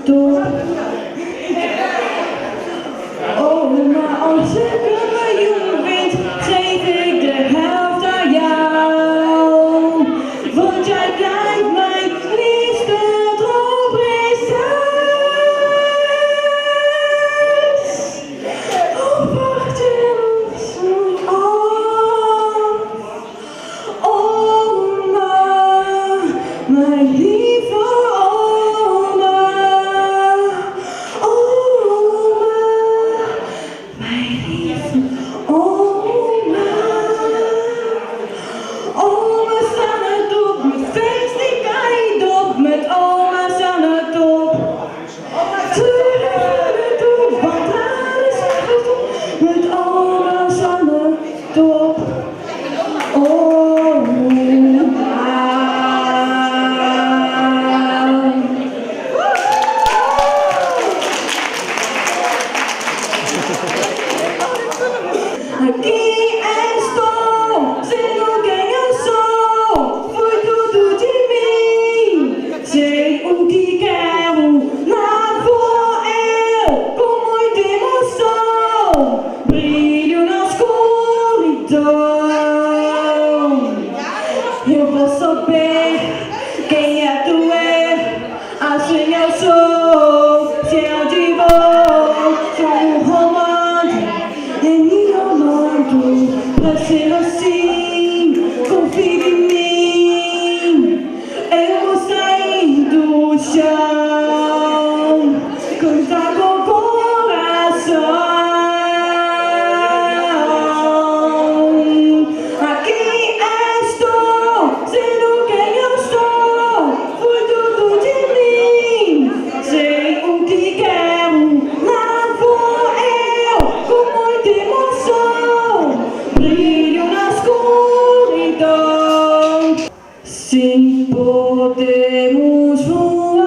topo. Maar als ik een miljoen wint, geef ik de helft aan jou. Want jij blijft mijn liefste droomprinses. Oh, wacht eens af. Oma, mijn lieve oma. Oma, mijn lieve oma. Oma staan het op, met feest die kan niet op, met oma staan het op. Want daar is het op, met oma staan het op. Aqui estou, sendo quem eu sou, foi tudo de mim. Sei o que quero, lá vou eu, com muita emoção, brilho na escuridão. Eu vou saber quem é tu assim eu sou, se eu te vou, sou um romance. Pra ser assim, confia em mim. Eu vou sair do chão, cantar com o coração. Aqui estou, sendo quem eu sou, foi tudo de mim. Sei o que quero, lá vou eu, com muita emoção, brilho na escuridão. Sim, podemos voar.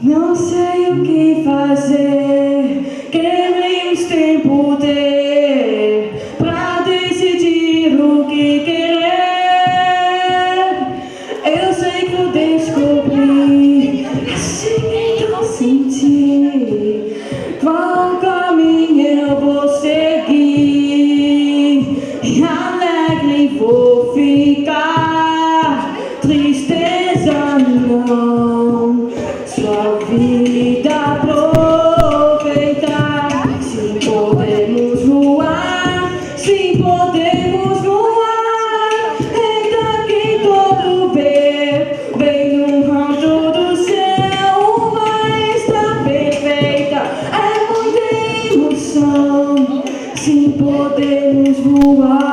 Não sei o que fazer, queremos ter poder pra decidir o que querer. Eu sei que vou descobrir, assim então sentir. Qual caminho eu vou seguir? E alegre vou ficar, tristeza não. Sua vida aproveitar. Sim, podemos voar. Sim, podemos voar. Eita que todo vê, vem no canto do céu. Uma extra perfeita, é muita emoção. Sim, podemos voar.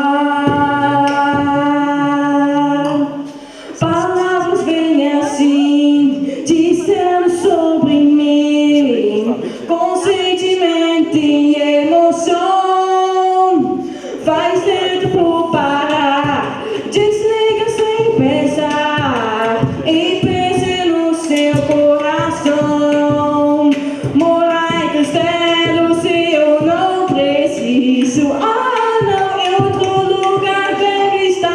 Palavras vêm assim, dizendo sobre mim, com sentimento e emoção. Faz tempo parar, desliga sem pensar e pense no seu coração. Morar em castelo se eu não preciso. Ah, não, em outro lugar quero estar.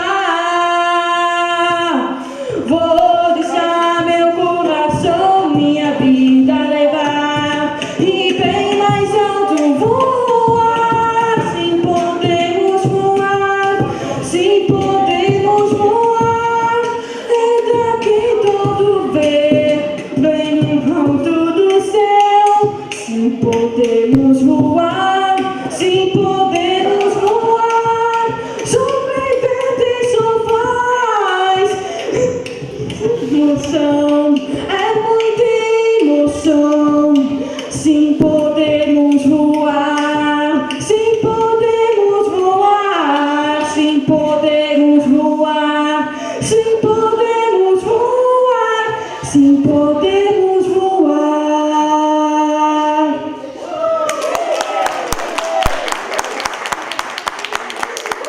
Vou deixar meu coração, minha vida levar e bem mais alto voar. Sim, podemos voar. Sim, podemos voar. É daqui todo ver, bem no alto do céu. Sim, podemos voar.